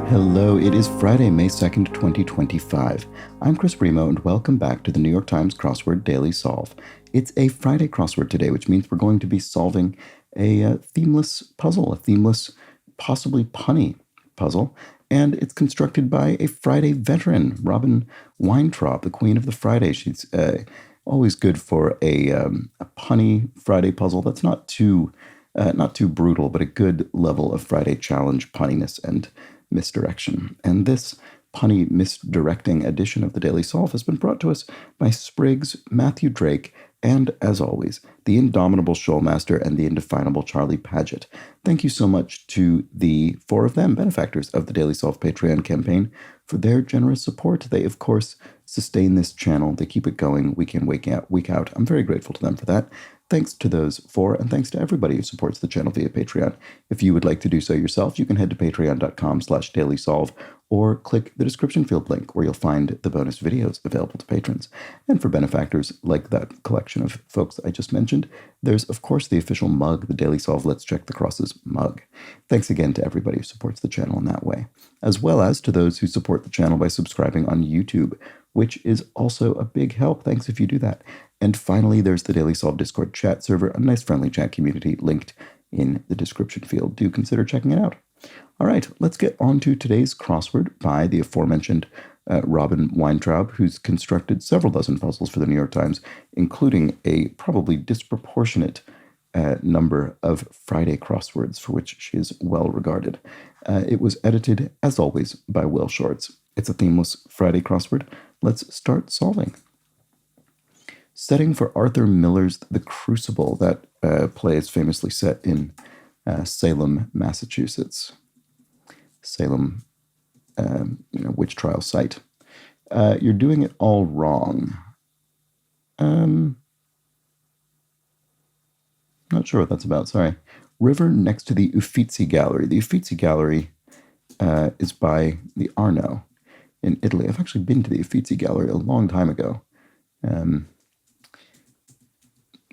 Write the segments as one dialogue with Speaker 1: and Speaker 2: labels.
Speaker 1: Hello, it is Friday, May 2nd, 2025. I'm Chris Bremo, and welcome back to the New York Times Crossword Daily Solve. It's a Friday crossword today, which means we're going to be solving a themeless puzzle, a themeless, possibly punny puzzle, and it's constructed by a Friday veteran, Robin Weintraub, the queen of the Friday. She's always good for a punny Friday puzzle that's not too brutal, but a good level of Friday challenge punniness and misdirection. And this punny misdirecting edition of the Daily Solve has been brought to us by Spriggs, Matthew Drake, and, as always, the indomitable Shoalmaster and the indefinable Charlie Paget. Thank you so much to the four of them, benefactors of the Daily Solve Patreon campaign, for their generous support. They, of course, sustain this channel. They keep it going week in, week out. I'm very grateful to them for that. Thanks to those four, and thanks to everybody who supports the channel via Patreon. If you would like to do so yourself, you can head to patreon.com/dailysolve or click the description field link where you'll find the bonus videos available to patrons. And for benefactors like that collection of folks I just mentioned, there's, of course, the official mug, the Daily Solve Let's Check the Crosses mug. Thanks again to everybody who supports the channel in that way, as well as to those who support the channel by subscribing on YouTube, which is also a big help. Thanks if you do that. And finally, there's the Daily Solve Discord chat server, a nice friendly chat community linked in the description field. Do consider checking it out. All right, let's get on to today's crossword by the aforementioned Robin Weintraub, who's constructed several dozen puzzles for the New York Times, including a probably disproportionate number of Friday crosswords for which she is well regarded. It was edited, as always, by Will Shorts. It's a themeless Friday crossword. Let's start solving. Setting for Arthur Miller's The Crucible. That play is famously set in Salem, Massachusetts. Salem, witch trial site. You're doing it all wrong. Not sure what that's about, sorry. River next to the Uffizi Gallery. The Uffizi Gallery is by the Arno in Italy. I've actually been to the Uffizi Gallery a long time ago.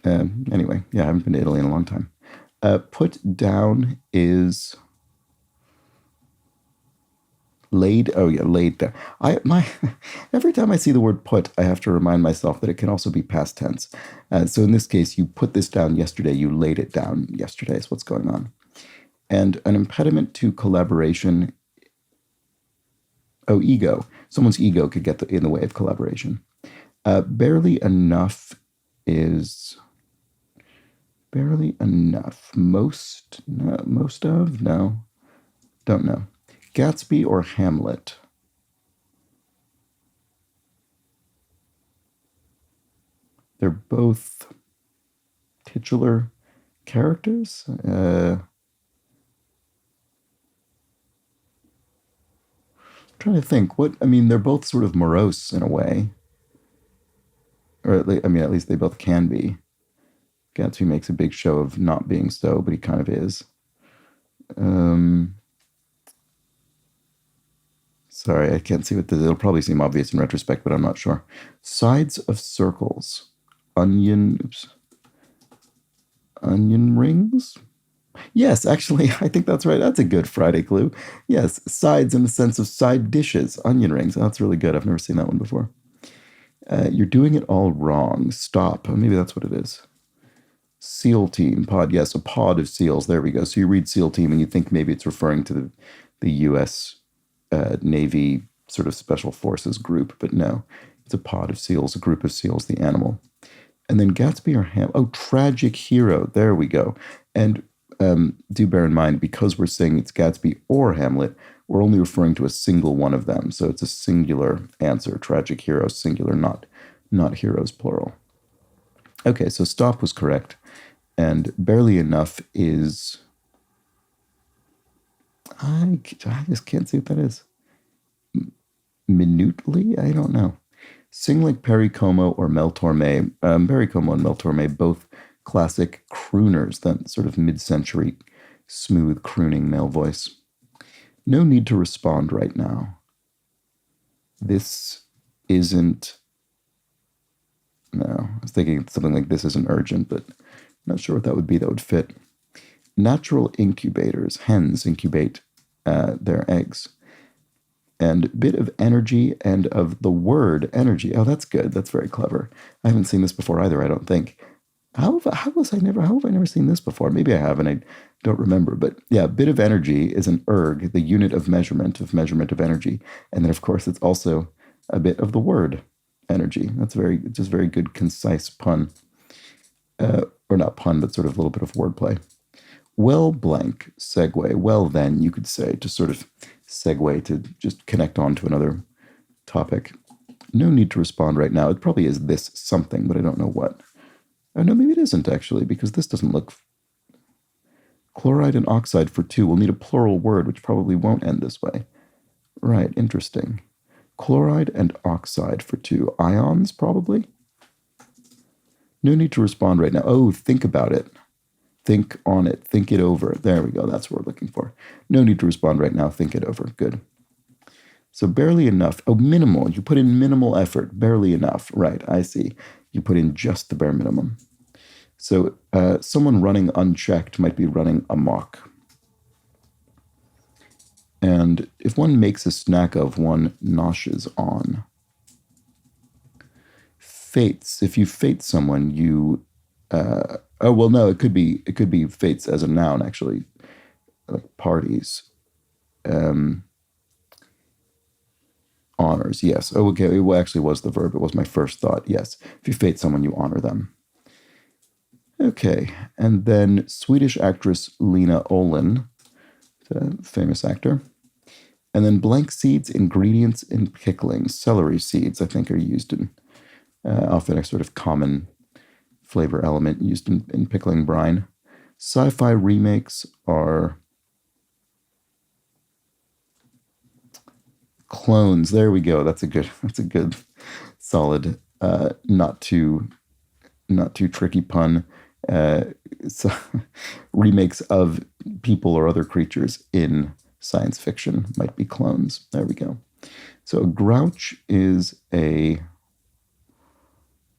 Speaker 1: Anyway, yeah, I haven't been to Italy in a long time. Put down is laid. Oh yeah, laid down. Every time I see the word put, I have to remind myself that it can also be past tense. So in this case, you put this down yesterday. You laid it down yesterday. Is what's going on. And an impediment to collaboration. Oh, ego. Someone's ego could get in the way of collaboration. Barely enough is. Barely enough. Most of? No. Don't know. Gatsby or Hamlet? They're both titular characters. Trying to think. They're both sort of morose in a way. Or at least they both can be. Gatsby makes a big show of not being so, but he kind of is. Sorry, I can't see what this is. It'll probably seem obvious in retrospect, but I'm not sure. Sides of circles. Onion rings? Yes, actually, I think that's right. That's a good Friday clue. Yes, sides in the sense of side dishes. Onion rings. Oh, that's really good. I've never seen that one before. You're doing it all wrong. Stop. Oh, maybe that's what it is. SEAL team, pod, yes, a pod of SEALs. There we go. So you read SEAL team and you think maybe it's referring to the U.S. Navy sort of special forces group, but no, it's a pod of SEALs, a group of SEALs, the animal. And then Gatsby or tragic hero. There we go. And do bear in mind, because we're saying it's Gatsby or Hamlet, we're only referring to a single one of them. So it's a singular answer. Tragic hero, singular, not heroes, plural. Okay, so stop was correct. And barely enough is... I just can't see what that is. Minutely? I don't know. Sing like Perry Como or Mel Torme. Perry Como and Mel Torme, both classic crooners, that sort of mid-century smooth crooning male voice. No need to respond right now. This isn't... No, I was thinking something like this isn't urgent, but I'm not sure what that would be that would fit. Natural incubators, hens incubate their eggs. And bit of energy and of the word energy. Oh, that's good. That's very clever. I haven't seen this before either, I don't think. How have I never seen this before? Maybe I have and I don't remember. But yeah, bit of energy is an erg, the unit of measurement of energy. And then of course it's also a bit of the word energy. That's very good, concise pun. Or not pun, but sort of a little bit of wordplay. Well, blank, segue. Well, then, you could say, to sort of segue to just connect on to another topic. No need to respond right now. It probably is this something, but I don't know what. Oh, no, maybe it isn't, actually, because this doesn't look... Chloride and oxide for 2. We'll need a plural word, which probably won't end this way. Right, interesting. Chloride and oxide for 2. Ions, probably? No need to respond right now. Oh, think about it. Think on it. Think it over. There we go. That's what we're looking for. No need to respond right now. Think it over. Good. So barely enough. Oh, minimal. You put in minimal effort. Barely enough. Right. I see. You put in just the bare minimum. So someone running unchecked might be running amok. And if one makes a snack of, one noshes on. Fates. If you fate someone, you... oh, well, no, it could be fates as a noun, actually. Like parties. Honors, yes. Oh, okay, it actually was the verb. It was my first thought, yes. If you fate someone, you honor them. Okay, and then Swedish actress Lena Olin, the famous actor. And then blank seeds, ingredients in pickling. Celery seeds, I think, are used in often a sort of common flavor element used in pickling brine. Sci-fi remakes are clones. There we go. That's a good, solid, not too tricky pun. So remakes of people or other creatures in science fiction might be clones. There we go. So a grouch is a...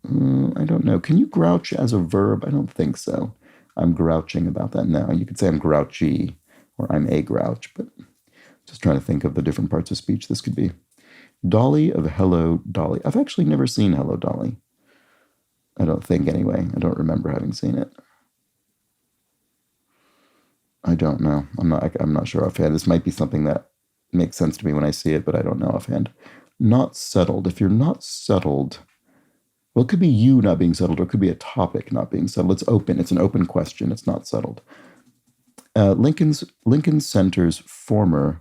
Speaker 1: I don't know. Can you grouch as a verb? I don't think so. I'm grouching about that now. You could say I'm grouchy or I'm a grouch, but just trying to think of the different parts of speech this could be. Dolly of Hello Dolly. I've actually never seen Hello Dolly. I don't think, anyway. I don't remember having seen it. I don't know. I'm not sure offhand. This might be something that makes sense to me when I see it, but I don't know offhand. Not settled. If you're not settled... Well, it could be you not being settled, or it could be a topic not being settled. It's open. It's an open question. It's not settled. Lincoln Center's former...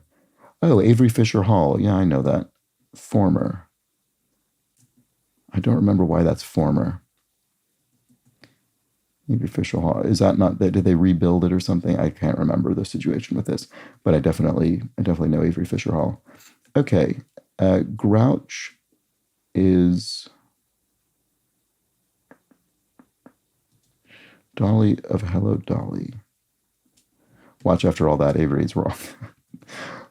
Speaker 1: Oh, Avery Fisher Hall. Yeah, I know that. Former. I don't remember why that's former. Avery Fisher Hall. Is that not... Did they rebuild it or something? I can't remember the situation with this, but I definitely know Avery Fisher Hall. Okay. Grouch is... Dolly of Hello Dolly. Watch after all that, Avery's wrong.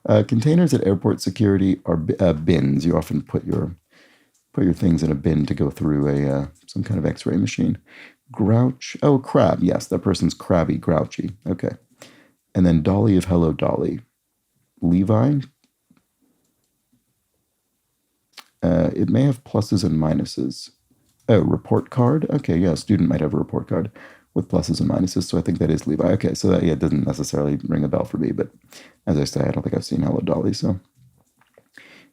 Speaker 1: Containers at airport security are bins. You often put your things in a bin to go through some kind of X-ray machine. Grouch. Oh, crab. Yes, that person's crabby, grouchy. Okay. And then Dolly of Hello Dolly. Levi. It may have pluses and minuses. Oh, report card. Okay, yeah, a student might have a report card with pluses and minuses, so I think that is Levi. Okay, so that, yeah, doesn't necessarily ring a bell for me, but as I say, I don't think I've seen Hello Dolly, so.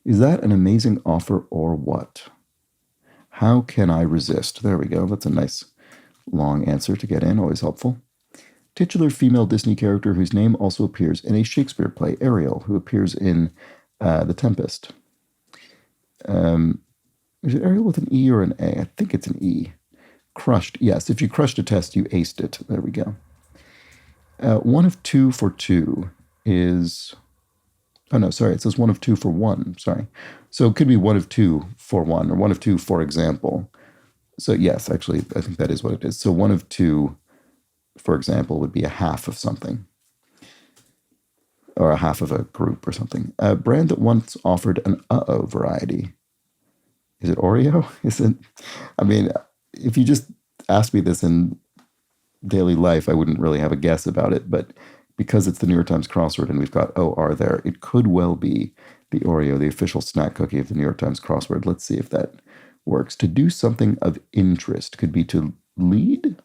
Speaker 1: Is that an amazing offer or what? How can I resist? There we go. That's a nice long answer to get in, always helpful. Titular female Disney character whose name also appears in a Shakespeare play, Ariel, who appears in The Tempest. Is it Ariel with an E or an A? I think it's an E. Crushed. Yes, if you crushed a test, you aced it. There we go. 1 of 2 for 2 is... Oh, no, sorry. It says 1 of 2 for 1. Sorry. So it could be 1 of 2 for 1, or 1 of 2 for example. So yes, actually, I think that is what it is. So 1 of 2, for example, would be a half of something. Or a half of a group or something. A brand that once offered an uh-oh variety. Is it Oreo? Is it... I mean, if you just asked me this in daily life, I wouldn't really have a guess about it. But because it's the New York Times crossword and we've got OR there, it could well be The Oreo, the official snack cookie of the New York Times crossword. Let's see if that works. To do something of interest could be to lead,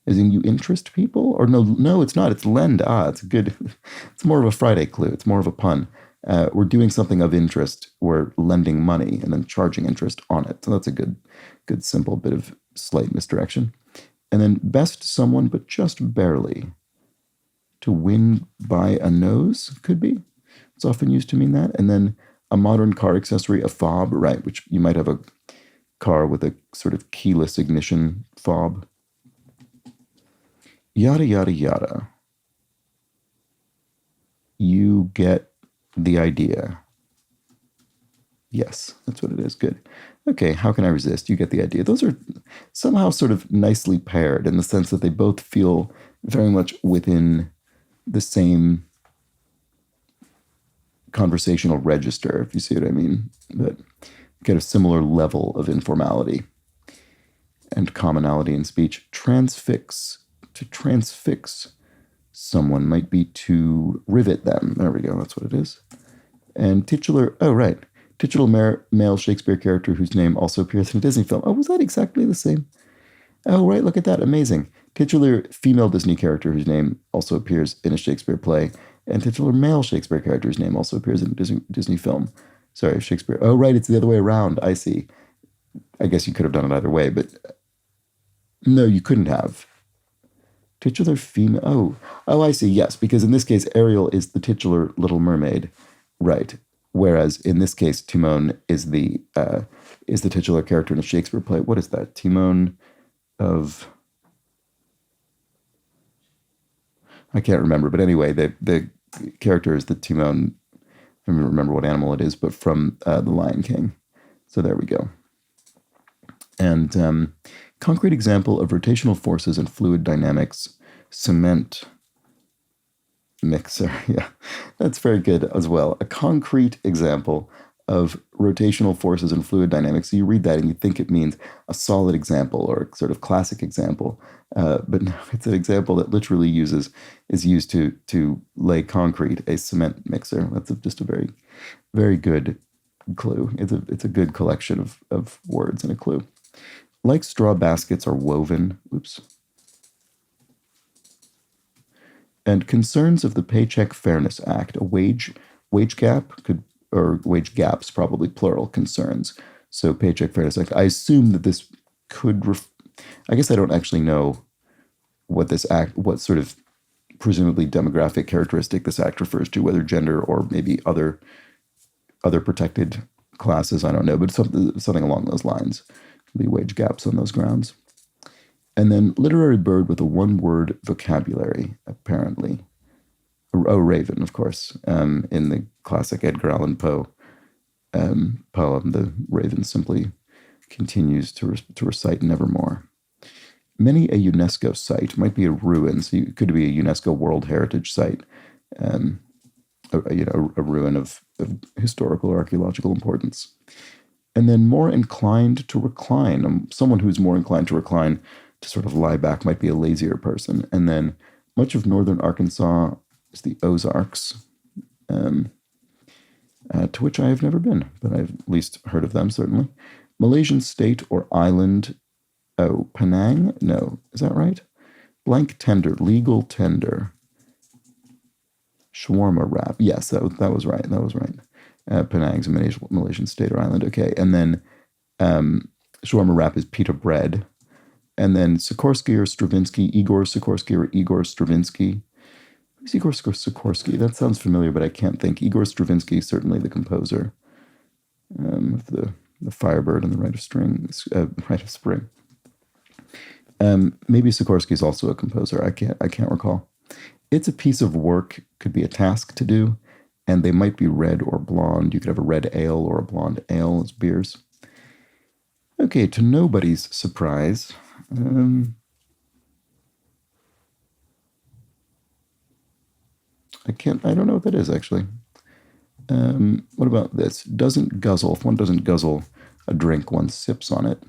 Speaker 1: as in you interest people? Or no, it's not. It's lend. It's good. It's more of a Friday clue. It's more of a pun. We're doing something of interest. We're lending money and then charging interest on it. So that's a good simple bit of slight misdirection. And then best someone, but just barely. To win by a nose could be. It's often used to mean that. And then a modern car accessory, a fob, right, which you might have a car with a sort of keyless ignition fob. Yada, yada, yada. You get the idea. Yes, that's what it is. Good. Okay, how can I resist? You get the idea. Those are somehow sort of nicely paired in the sense that they both feel very much within the same conversational register, if you see what I mean. But get a similar level of informality and commonality in speech. Transfix. To transfix someone might be to rivet them. There we go. That's what it is. And titular, oh, right. Titular male Shakespeare character whose name also appears in a Disney film. Oh, was that exactly the same? Oh, right. Look at that. Amazing. Titular female Disney character whose name also appears in a Shakespeare play. And titular male Shakespeare character whose name also appears in a Disney film. Sorry, Shakespeare. Oh, right. It's the other way around. I see. I guess you could have done it either way, but no, you couldn't have. Titular female. Oh, I see. Yes, because in this case, Ariel is the titular Little Mermaid, right? Whereas in this case, Timon is the titular character in a Shakespeare play. What is that? Timon of. I can't remember, but anyway, the character is the Timon. I don't remember what animal it is, but from The Lion King. So there we go. And concrete example of rotational forces and fluid dynamics, cement mixer. Yeah, that's very good as well. A concrete example of rotational forces and fluid dynamics. So you read that and you think it means a solid example or a sort of classic example. But no, it's an example that literally is used to lay concrete, a cement mixer. That's just a very, very good clue. It's a good collection of words and a clue. Like straw baskets are woven. Oops. And concerns of the Paycheck Fairness Act, a wage gap or wage gaps, probably plural concerns. So Paycheck Fairness Act. I assume that this could. I guess I don't actually know what sort of presumably demographic characteristic this act refers to, whether gender or maybe other protected classes. I don't know, but something along those lines. Be wage gaps on those grounds. And then literary bird with a one-word vocabulary, apparently. Oh, raven, of course. In the classic Edgar Allan Poe poem, the raven simply continues to recite nevermore. Many a UNESCO site might be a ruin, so it could be a UNESCO World Heritage Site, a ruin of historical or archaeological importance. And then more inclined to recline. Someone who's more inclined to recline, to sort of lie back, might be a lazier person. And then much of northern Arkansas is the Ozarks, to which I have never been, but I've at least heard of them, certainly. Malaysian state or island. Oh, Penang? No. Is that right? Blank tender, legal tender. Shawarma wrap. Yes, that was right. That was right. Penang's a Malaysian state or island. Okay. And then shawarma wrap is pita bread. And then Sikorsky or Stravinsky, Igor Sikorsky or Igor Stravinsky. Who's Igor Sikorsky? That sounds familiar, but I can't think. Igor Stravinsky, certainly the composer of the Firebird and the Rite of Spring. Maybe Sikorsky is also a composer. I can't recall. It's a piece of work, could be a task to do, and they might be red or blonde. You could have a red ale or a blonde ale as beers. Okay, to nobody's surprise, I don't know what that is, actually. What about this? Doesn't guzzle. If one doesn't guzzle a drink, one sips on it.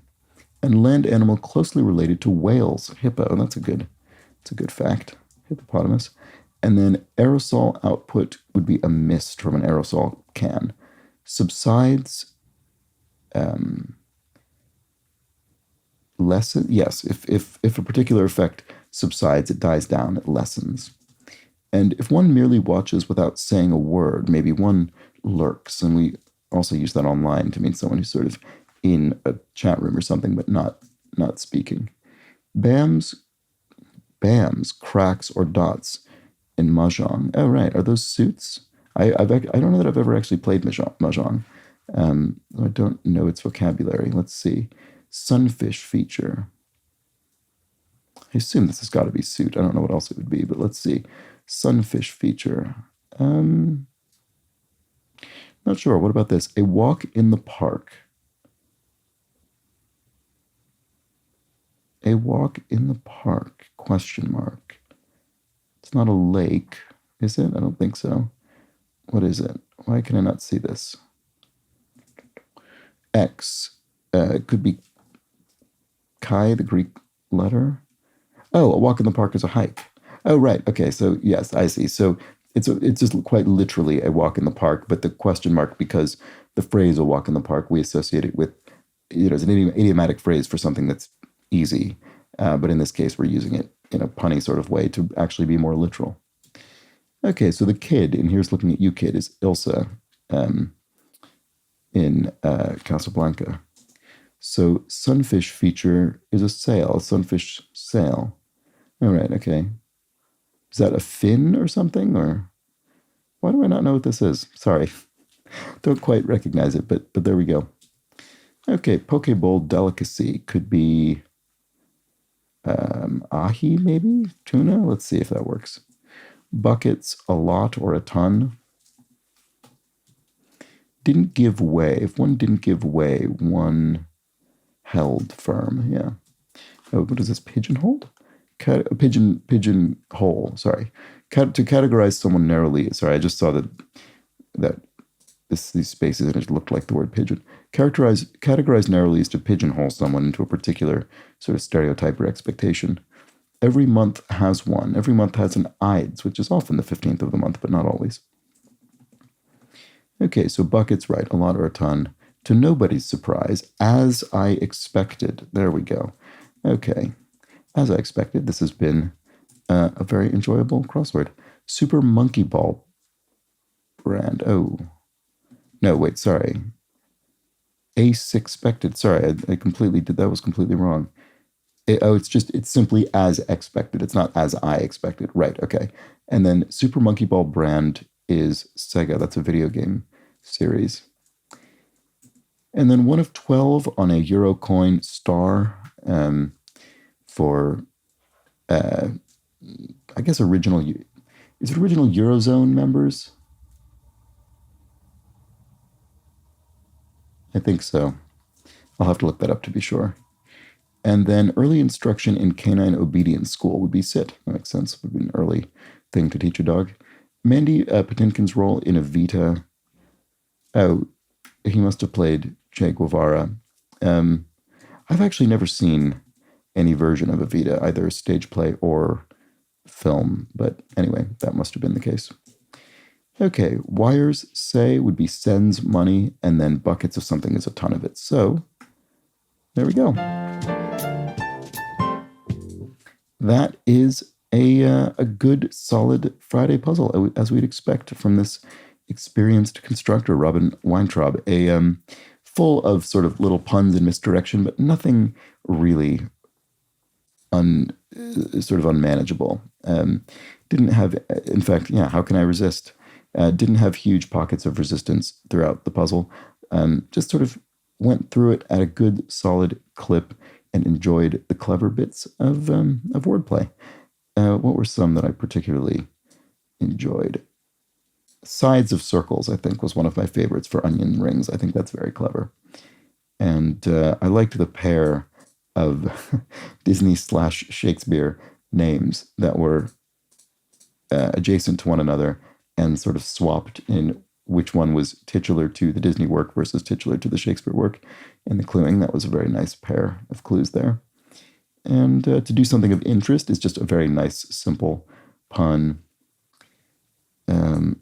Speaker 1: And land animal closely related to whales. Hippo, that's a good fact. Hippopotamus. And then aerosol output would be a mist from an aerosol can. Subsides, lessen. Yes, if a particular effect subsides, it dies down, it lessens. And if one merely watches without saying a word, maybe one lurks, and we also use that online to mean someone who's sort of in a chat room or something, but not speaking. Bams, cracks, or dots in mahjong. Oh, right. Are those suits? I don't know that I've ever actually played mahjong. I don't know its vocabulary. Let's see. Sunfish feature. I assume this has got to be suit. I don't know what else it would be, but let's see. Sunfish feature. Not sure. What about this? A walk in the park. A walk in the park, question mark. It's not a lake, is it? I don't think so. What is it? Why can I not see this? X. It could be chi, the Greek letter. Oh, a walk in the park is a hike. Oh, right. Okay, so yes, I see. So it's just quite literally a walk in the park, but the question mark, because the phrase "a walk in the park" we associate it with, it's an idiomatic phrase for something that's easy. But in this case, we're using it in a punny sort of way to actually be more literal. Okay, so the kid, and here's looking at you, kid, is Ilsa in Casablanca. So sunfish feature is a sail, a sunfish sail. All right, okay. Is that a fin or something? Or why do I not know what this is? Sorry. Don't quite recognize it, but there we go. Okay, Pokeball delicacy could be ahi, maybe? Tuna? Let's see if that works. Buckets, a lot or a ton. Didn't give way. If one didn't give way, one held firm. Yeah. Oh, what is this? Pigeonholed? Pigeon hole. Sorry. To categorize someone narrowly. Sorry, I just saw that these spaces and it looked like the word pigeon. Categorize narrowly is to pigeonhole someone into a particular sort of stereotype or expectation. Every month has one. Every month has an Ides, which is often the 15th of the month, but not always. Okay, so buckets, right, a lot or a ton. To nobody's surprise, as I expected. There we go. Okay, as I expected, this has been a very enjoyable crossword. Super Monkey Ball brand. Oh, no, wait, sorry. Ace expected. Sorry, I completely did that. Was completely wrong. It's simply as expected. It's not as I expected. Right, okay. And then Super Monkey Ball brand is Sega. That's a video game series. And then 1 of 12 on a Euro coin star for, I guess, original. Is it original Eurozone members? I think so. I'll have to look that up to be sure. And then early instruction in canine obedience school would be sit. That makes sense. It would be an early thing to teach a dog. Mandy Patinkin's role in Evita. Oh, he must have played Che Guevara. I've actually never seen any version of Evita, either stage play or film. But anyway, that must have been the case. Okay, wires say would be sends money, and then buckets of something is a ton of it. So there we go. That is a good, solid Friday puzzle, as we'd expect from this experienced constructor, Robin Weintraub. Full of sort of little puns and misdirection, but nothing really sort of unmanageable. Didn't have, in fact, yeah, how can I resist? Didn't have huge pockets of resistance throughout the puzzle. Just sort of went through it at a good, solid clip and enjoyed the clever bits of wordplay. What were some that I particularly enjoyed? Sides of circles, I think, was one of my favorites for onion rings. I think that's very clever. And I liked the pair of Disney/Shakespeare names that were adjacent to one another and sort of swapped in which one was titular to the Disney work versus titular to the Shakespeare work. And the cluing, that was a very nice pair of clues there. And to do something of interest is just a very nice, simple pun Um,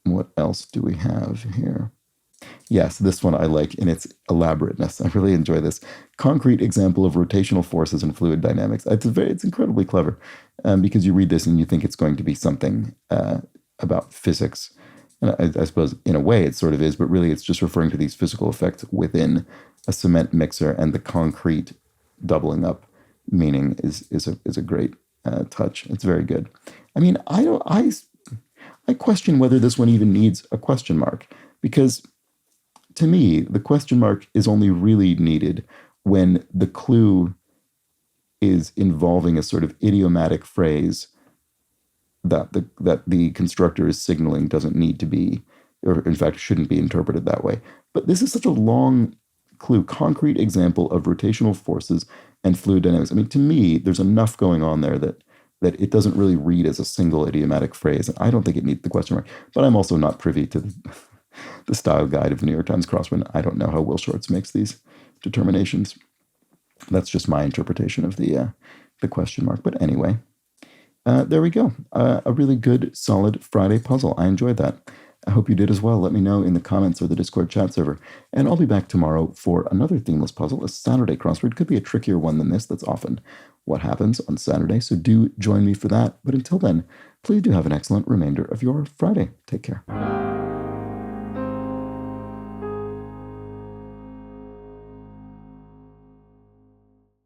Speaker 1: what else do we have here? Yes, this one I like in its elaborateness. I really enjoy this. Concrete example of rotational forces and fluid dynamics. It's incredibly clever because you read this and you think it's going to be something about physics. And I suppose in a way it sort of is, but really it's just referring to these physical effects within a cement mixer, and the concrete doubling up meaning is a great touch. It's very good. I mean, I question whether this one even needs a question mark, because to me, the question mark is only really needed when the clue is involving a sort of idiomatic phrase that the constructor is signaling doesn't need to be, or in fact shouldn't be interpreted that way. But this is such a long clue. Concrete example of rotational forces and fluid dynamics. I mean, to me, there's enough going on there that it doesn't really read as a single idiomatic phrase. And I don't think it needs the question mark. But I'm also not privy to the style guide of the New York Times Crossword. I don't know how Will Shortz makes these determinations. That's just my interpretation of the question mark. But anyway, there we go. A really good, solid Friday puzzle. I enjoyed that. I hope you did as well. Let me know in the comments or the Discord chat server. And I'll be back tomorrow for another themeless puzzle, a Saturday crossword. Could be a trickier one than this. That's often what happens on Saturday. So do join me for that. But until then, please do have an excellent remainder of your Friday. Take care.